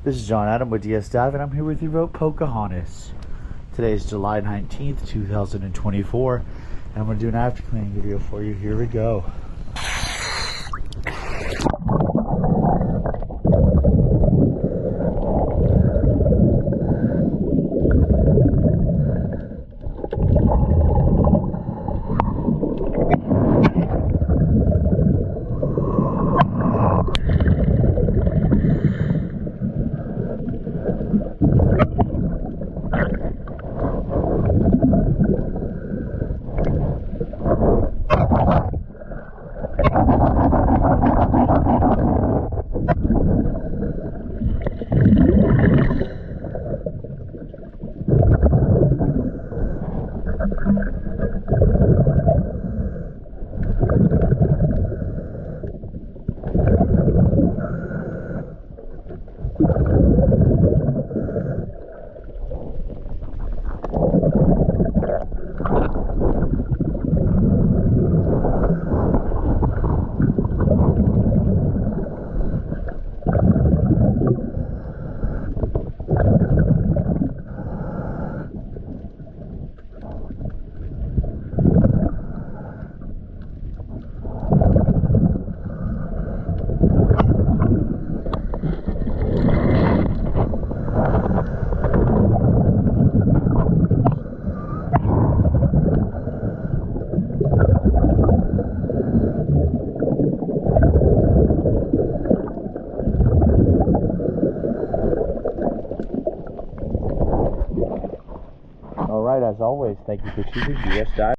This is John Adam with DS Dive, and I'm here with your boat Pocahontas. Today is July 19th, 2024, and I'm going to do an after cleaning video for you. Here we go. Alright, as always, thank you for choosing DS Dive.